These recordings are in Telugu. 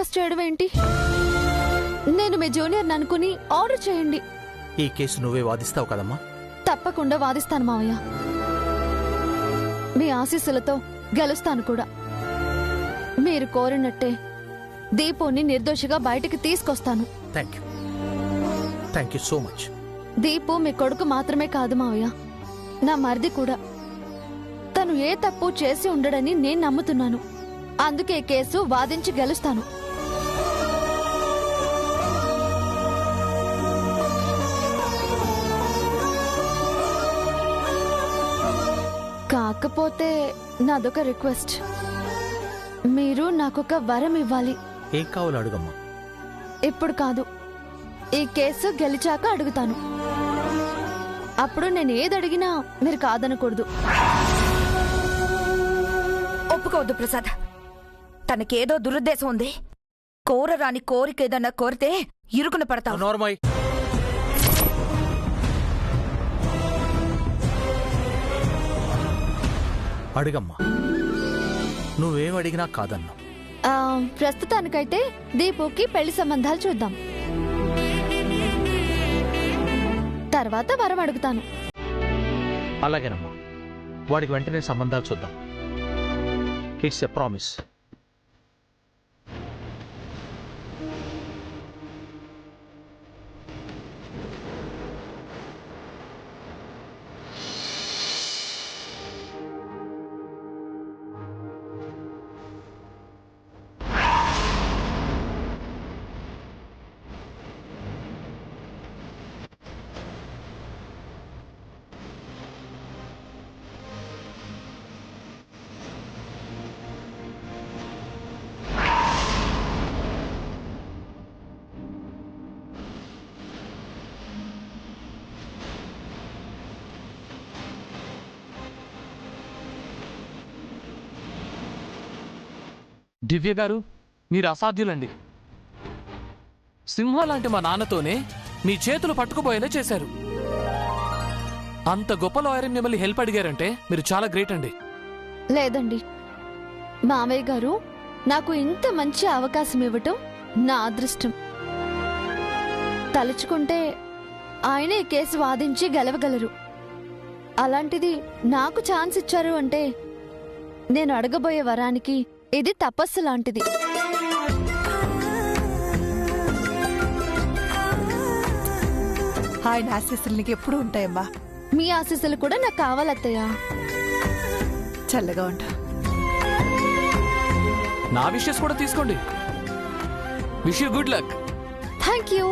రిక్వెస్ట్ చేయడం ఏంటి? నేను మీ జూనియర్ అనుకుని ఆర్డర్ చేయండి. ఈ కేసు నువ్వే వాదిస్తావు కదమ్మా? తప్పకుండా వాదిస్తాను మావయ్య. మీ ఆశీస్సులతో గెలుస్తాను కూడా. మీరు కోరినట్టే దీపుని నిర్దోషిగా బయటికి తీసుకొస్తాను. Thank you so much. Deepu మీ కొడుకు మాత్రమే కాదు మావయ్య, నా మరిది కూడా. తను ఏ తప్పు చేసి ఉండడని నేను నమ్ముతున్నాను. అందుకే కేసు వాదించి గెలుస్తాను. కాకపోతే నాదొక రిక్వెస్ట్. మీరు నాకొక వరం ఇవ్వాలి. ఏం కావాలో అడుగమ్మా. ఇప్పుడు కాదు, ఈ కేసు గెలిచాక అడుగుతాను. అప్పుడు నేను ఏదడిగినా మీరు కాదనకూడదు. ఒప్పుకోవద్దు ప్రసాద్. తనకేదో దురుద్దేశం ఉంది. కోరరాని కోరిక ఏదన్నా కోరితే ఇరుకున పడతావు. నార్మల్. అడుగమ్మా, నువ్వేం అడిగినా కాదన్నా. ప్రస్తుతానికైతే దీపుకి పెళ్లి సంబంధాలు చూద్దాం. తర్వాత వరం అడుగుతాను. అలాగేనమ్మా, వాడికి వెంటనే సంబంధాలు చూద్దాం. It's a promise. దివ్య గారు, మీరు అసాధ్యులండి. సింహం లాంటి మా నాన్నతోనే మీ చేతులు పట్టుకుపోయేలా చేశారు. అంత గొప్ప లాయర్ మిమ్మల్ని హెల్ప్ అడిగారంటే మీరు చాలా గ్రేట్ అండి. లేదండి, మామయ్య గారు నాకు ఇంత మంచి అవకాశం ఇవ్వటం నా అదృష్టం. తలుచుకుంటే ఆయనే కేసు వాదించి గెలవగలరు. అలాంటిది నాకు ఛాన్స్ ఇచ్చారు అంటే నేను అడగబోయే వరానికి ఇది తపస్సు లాంటిది. ఆయన ఆశీస్సులు నీకు ఎప్పుడు ఉంటాయమ్మా. మీ ఆశీస్సులు కూడా నాకు కావాలత్తయ్య. చల్లగా ఉంటా. నా విషెస్ కూడా తీసుకోండి. Wish you good luck. Thank you.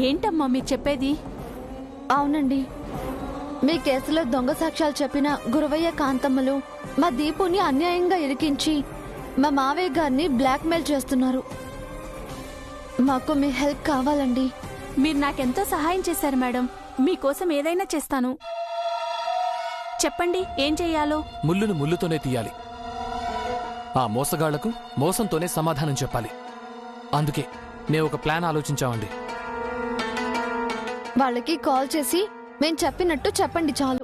ఏంటమ్మా మీరు చెప్పేది? అవునండి, మీ కేసులో దొంగ సాక్ష్యాలు చెప్పిన గురవయ్య, కాంతమ్మలు మా దీపుని అన్యాయంగా ఇరికించి మా మావయ్య గారిని బ్లాక్మెయిల్ చేస్తున్నారు. మాకు మీ హెల్ప్ కావాలండి. మీరు నాకెంతో సహాయం చేశారు మేడం. మీకోసం ఏదైనా చేస్తాను. చెప్పండి, ఏం చెయ్యాలో? ముళ్ళును ముళ్ళుతోనే తీయాలి. ఆ మోసగాళ్లకు మోసంతోనే సమాధానం చెప్పాలి. అందుకే మేము ఒక ప్లాన్ ఆలోచించామండి. వాళ్ళకి కాల్ చేసి మేం చెప్పినట్టు చెప్పండి చాలు.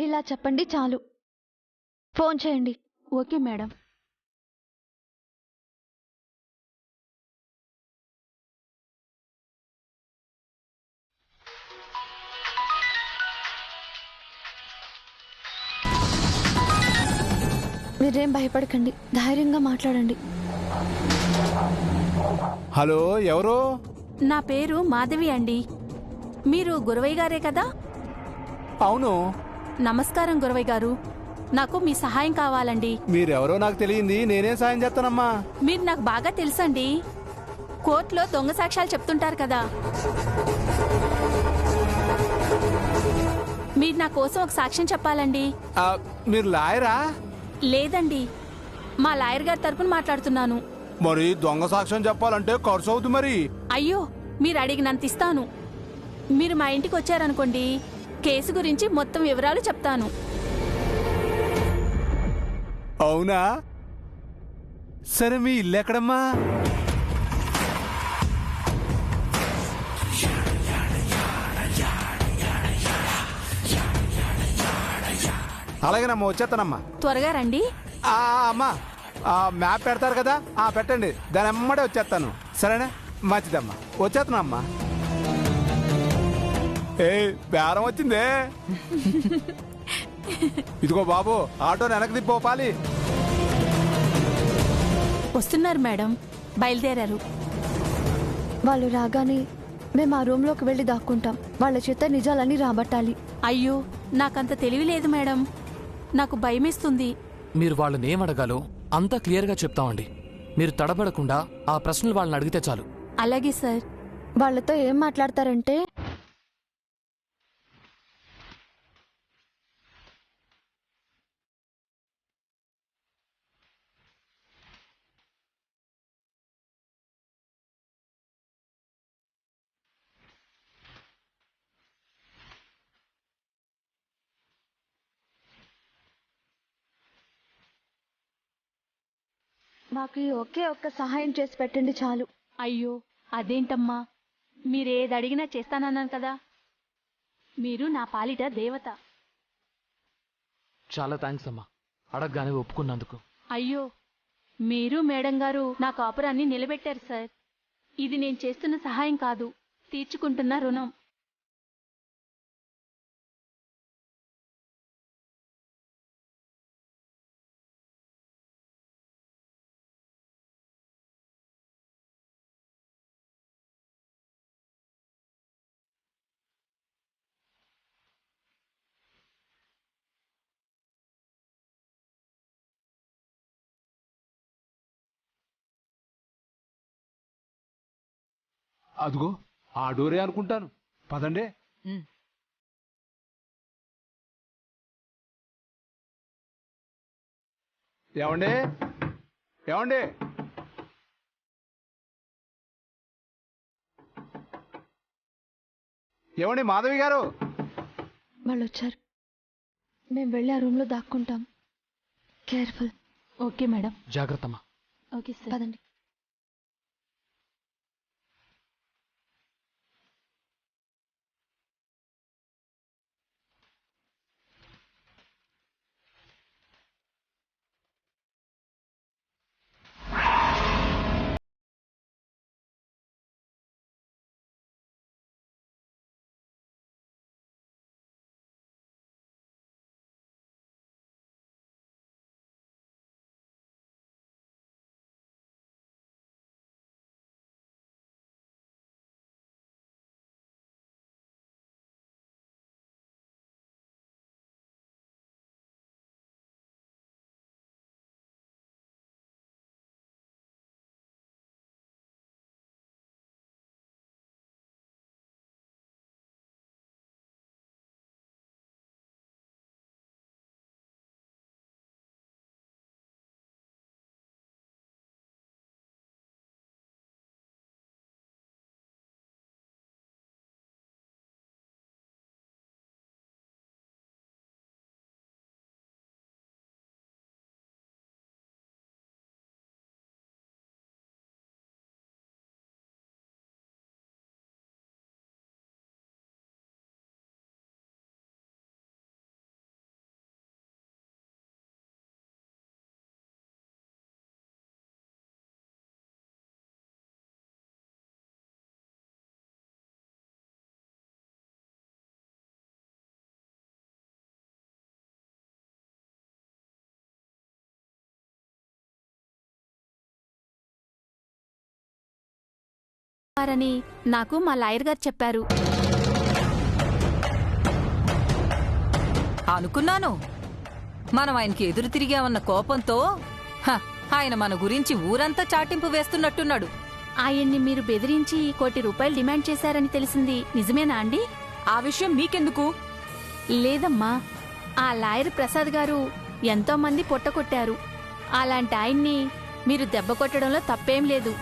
ఇలా చెప్పండి చాలు. ఫోన్ చేయండి. Okay madam. మీరేం భయపడకండి, ధైర్యంగా మాట్లాడండి. హలో, ఎవరు? నా పేరు మాధవి అండి. మీరు గురవయ్య గారే కదా? అవును. నమస్కారం గురవయ్య గారు. నాకు మీ సహాయం కావాలండి. మీరెవరో నాకు తెలియంది, నేనేం సాయం చేస్తానమ్మా. మీరు నాకు బాగా తెలుసండి. కోర్టులో దొంగ సాక్ష్యాలు చెప్తుంటారు కదా. మీరు నా కోసం ఒక సాక్ష్యం చెప్పాలండి. మీరు లాయరా? లేదండి, మా లాయర్ గారి తరపున మాట్లాడుతున్నాను. మరి దొంగ సాక్ష్యం చెప్పాలంటే ఖర్చు అవుతుంది మరి. అయ్యో, మీరు అడిగినంత ఇస్తాను. మీరు మా ఇంటికి వచ్చారనుకోండి, కేసు గురించి మొత్తం వివరాలు చెప్తాను. అవునా? సరే, మీ ఇల్లు ఎక్కడమ్మా? అలాగేనమ్మా, వచ్చేస్తానమ్మా. త్వరగా రండి. అమ్మా, మ్యాప్ పెడతారు కదా, పెట్టండి, దాని ఎమ్మడే వచ్చేస్తాను. సరేనా? మంచిదమ్మా, వచ్చేస్తున్నా అమ్మా. ఏ బేరం వచ్చిందే. ఇదిగో బాబు, ఆటోని వెనక్కి తిప్పోపాలి. వస్తున్నారు మేడం, బయలుదేరారు. వాళ్ళు రాగానే మేము ఆ రూమ్లోకి వెళ్ళి దాక్కుంటాం. వాళ్ళ చేత నిజాలన్నీ రాబట్టాలి. అయ్యో, నాకంత తెలివి లేదు మేడం. నాకు భయమేస్తుంది. మీరు వాళ్ళని ఏం అడగాలో అంతా క్లియర్గా చెప్తామండి. మీరు తడబడకుండా ఆ ప్రశ్నలు వాళ్ళని అడిగితే చాలు. అలాగే సార్. వాళ్ళతో ఏం మాట్లాడతారంటే, మాకు ఈ ఒకే ఒక్క సహాయం చేసి పెట్టండి చాలు. అయ్యో, అదేంటమ్మా, మీరేది అడిగినా చేస్తానన్నాను కదా. మీరు నా పాలిట దేవత. చాలా థ్యాంక్స్ అమ్మా, అడగగానే ఒప్పుకున్నందుకు. అయ్యో, మీరు మేడం గారు నా కాపురాన్ని నిలబెట్టారు సార్. ఇది నేను చేస్తున్న సహాయం కాదు, తీర్చుకుంటున్న రుణం. అదిగో ఆ డోరే అనుకుంటాను. పదండి. ఏమండి, ఏమండి, ఏమండి, మాధవి గారు. వాళ్ళు వచ్చారు. మేము వెళ్ళి ఆ రూమ్లో దాక్కుంటాం. కేర్ఫుల్. Okay madam. జాగ్రత్తమ్మా. Okay sir. పదండి. అని నాకు మా లాయర్ గారు చెప్పారు. అనుకున్నాను మనం ఆయనకి ఎదురు తిరిగామన్న కోపంతో ఆయన మన గురించి ఊరంతా చాటింపు వేస్తున్నట్టున్నాడు. ఆయన్ని మీరు బెదిరించి ₹1,00,00,000 డిమాండ్ చేశారని తెలిసింది నిజమేనా అండి? ఆ విషయం మీకెందుకు? లేదమ్మా, ఆ లాయర్ ప్రసాద్ గారు ఎంతో మంది పొట్టకొట్టారు. అలాంటి ఆయన్ని మీరు దెబ్బ కొట్టడంలో తప్పేం లేదు.